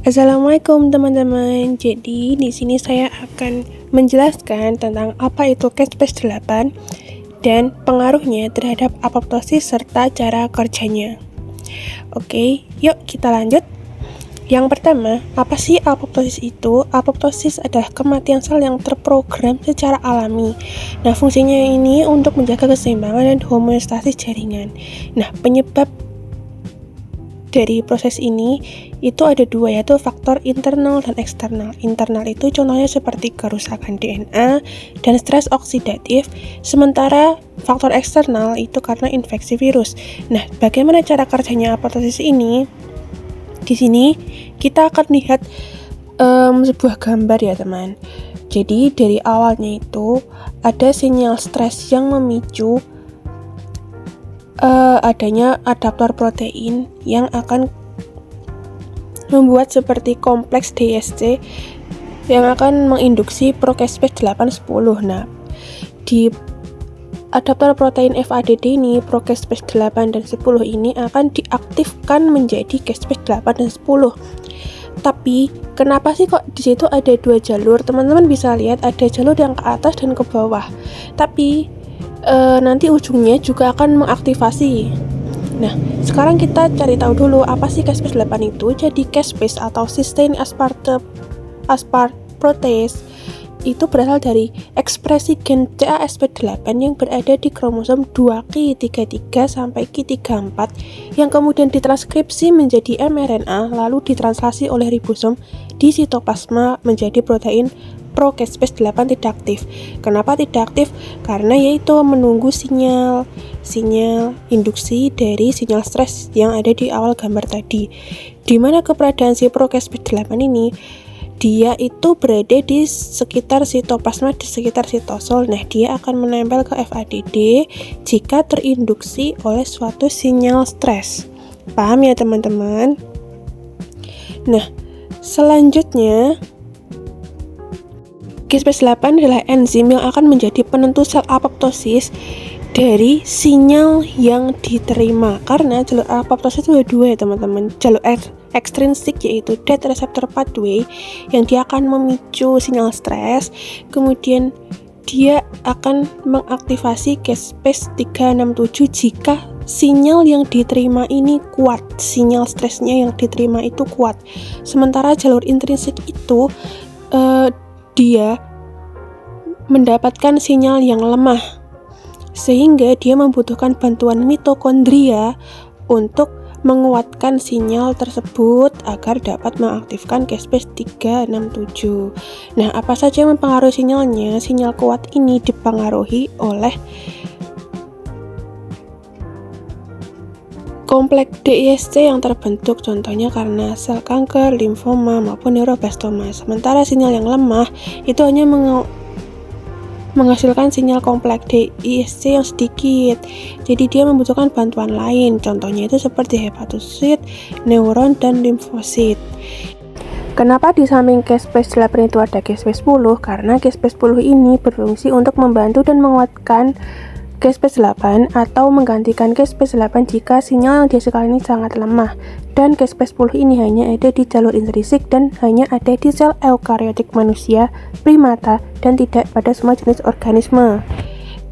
Assalamualaikum teman-teman. Jadi di sini saya akan menjelaskan tentang apa itu Caspase 8 dan pengaruhnya terhadap apoptosis serta cara kerjanya. Oke, yuk kita lanjut. Yang pertama, apa sih apoptosis itu? Apoptosis adalah kematian sel yang terprogram secara alami. Nah, fungsinya ini untuk menjaga keseimbangan dan homeostasis jaringan. Nah, penyebab dari proses ini itu ada dua, yaitu faktor internal dan eksternal. Internal itu contohnya seperti kerusakan DNA dan stres oksidatif, sementara faktor eksternal itu karena infeksi virus. Nah, bagaimana cara kerjanya apoptosis ini? Di sini kita akan lihat sebuah gambar ya teman. Jadi dari awalnya itu ada sinyal stres yang memicu adanya adaptor protein yang akan membuat seperti kompleks DSC yang akan menginduksi procaspase 8-10. Nah, di adaptor protein FADD ini, procaspase 8 dan 10 ini akan diaktifkan menjadi caspase 8 dan 10. Tapi kenapa sih kok di situ ada dua jalur? Teman-teman bisa lihat ada jalur yang ke atas dan ke bawah. Tapi nanti ujungnya juga akan mengaktifasi. Nah, sekarang kita cari tahu dulu apa sih caspase 8 itu. Jadi caspase atau cysteine aspartate itu berasal dari ekspresi gen CASP8 yang berada di kromosom 2Q33 sampai Q34 yang kemudian ditranskripsi menjadi mRNA lalu ditranslasi oleh ribosom di sitoplasma menjadi protein procaspase 8 tidak aktif. Kenapa tidak aktif? Karena yaitu menunggu sinyal induksi dari sinyal stres yang ada di awal gambar tadi. Di mana keberadaan si procaspase 8 ini, dia itu berada di sekitar sitoplasma, di sekitar sitosol. Nah, dia akan menempel ke FADD jika terinduksi oleh suatu sinyal stres. Paham ya teman-teman? Nah, selanjutnya Caspase 8 adalah enzim yang akan menjadi penentu sel apoptosis dari sinyal yang diterima. Karena jalur apoptosis itu ada dua ya teman-teman. Jalur ekstrinsik yaitu death receptor pathway yang dia akan memicu sinyal stres, kemudian dia akan mengaktifasi caspase 367 jika sinyal yang diterima ini kuat, sinyal stresnya yang diterima itu kuat. Sementara jalur intrinsik itu dia mendapatkan sinyal yang lemah sehingga dia membutuhkan bantuan mitokondria untuk menguatkan sinyal tersebut agar dapat mengaktifkan caspase 367. Nah, apa saja yang mempengaruhi sinyalnya? Sinyal kuat ini dipengaruhi oleh kompleks DSC yang terbentuk, contohnya karena sel kanker, limfoma, maupun neuroblastoma. Sementara sinyal yang lemah itu hanya menghasilkan sinyal kompleks DSC yang sedikit. Jadi dia membutuhkan bantuan lain, contohnya itu seperti hepatosit, neuron, dan limfosit. Kenapa di samping caspase 8 itu ada caspase 10? Karena caspase 10 ini berfungsi untuk membantu dan menguatkan caspase 8 atau menggantikan caspase 8 jika sinyal yang dihasilkan ini sangat lemah. Dan caspase 10 ini hanya ada di jalur intrinsik dan hanya ada di sel eukariotik manusia, primata, dan tidak pada semua jenis organisme.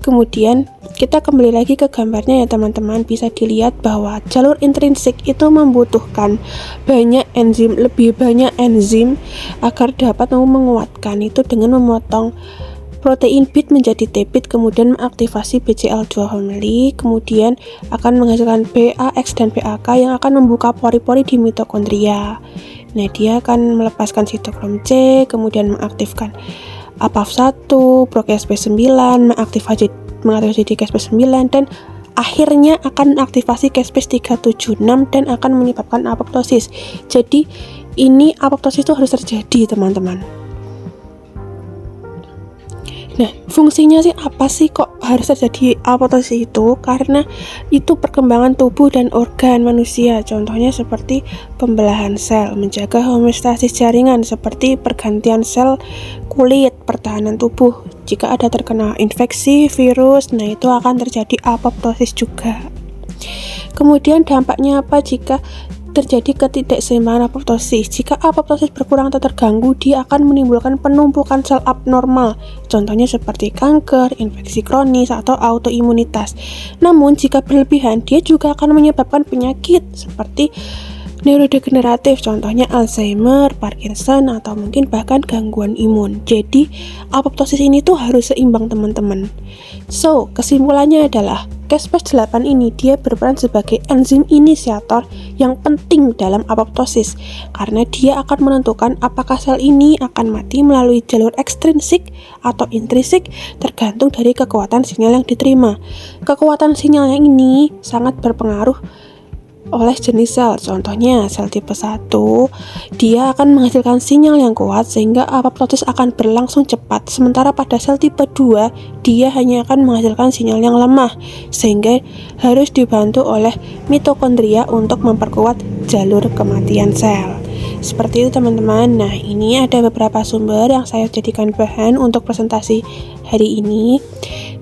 Kemudian kita kembali lagi ke gambarnya ya teman-teman. Bisa dilihat bahwa jalur intrinsik itu membutuhkan lebih banyak enzim agar dapat menguatkan itu dengan memotong protein bit menjadi T-bit, kemudian mengaktifasi BCL2 family, kemudian akan menghasilkan BAX dan BAK yang akan membuka pori-pori di mitokondria. Nah, dia akan melepaskan sitokrom C, kemudian mengaktifkan APAF1, procaspase 9, mengaktifasi caspase 9, dan akhirnya akan mengaktifasi caspase 376 dan akan menyebabkan apoptosis. Jadi, ini apoptosis itu harus terjadi, teman-teman. Nah, fungsinya sih apa sih kok harus terjadi apoptosis itu? Karena itu perkembangan tubuh dan organ manusia. Contohnya seperti pembelahan sel, menjaga homeostasis jaringan seperti pergantian sel kulit, pertahanan tubuh. Jika ada terkena infeksi virus, nah itu akan terjadi apoptosis juga. Kemudian dampaknya apa jika terjadi ketidakseimbangan apoptosis. Jika apoptosis berkurang atau terganggu, dia akan menimbulkan penumpukan sel abnormal, contohnya seperti kanker, infeksi kronis, atau autoimunitas. Namun, jika berlebihan, dia juga akan menyebabkan penyakit seperti neurodegeneratif, contohnya Alzheimer, Parkinson, atau mungkin bahkan gangguan imun. Jadi, apoptosis ini tuh harus seimbang teman-teman. So, kesimpulannya adalah Caspase-8 ini dia berperan sebagai enzim inisiator yang penting dalam apoptosis karena dia akan menentukan apakah sel ini akan mati melalui jalur ekstrinsik atau intrinsik tergantung dari kekuatan sinyal yang diterima. Kekuatan sinyal yang ini sangat berpengaruh oleh jenis sel. Contohnya sel tipe 1 dia akan menghasilkan sinyal yang kuat sehingga apoptosis akan berlangsung cepat, sementara pada sel tipe 2 dia hanya akan menghasilkan sinyal yang lemah sehingga harus dibantu oleh mitokondria untuk memperkuat jalur kematian sel. Seperti itu teman-teman. Nah, ini ada beberapa sumber yang saya jadikan bahan untuk presentasi hari ini.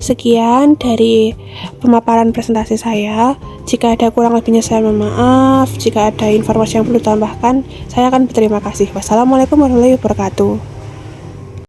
Sekian dari pemaparan presentasi saya. Jika ada kurang lebihnya saya mohon maaf. Jika ada informasi yang perlu ditambahkan, saya akan berterima kasih. Wassalamualaikum warahmatullahi wabarakatuh.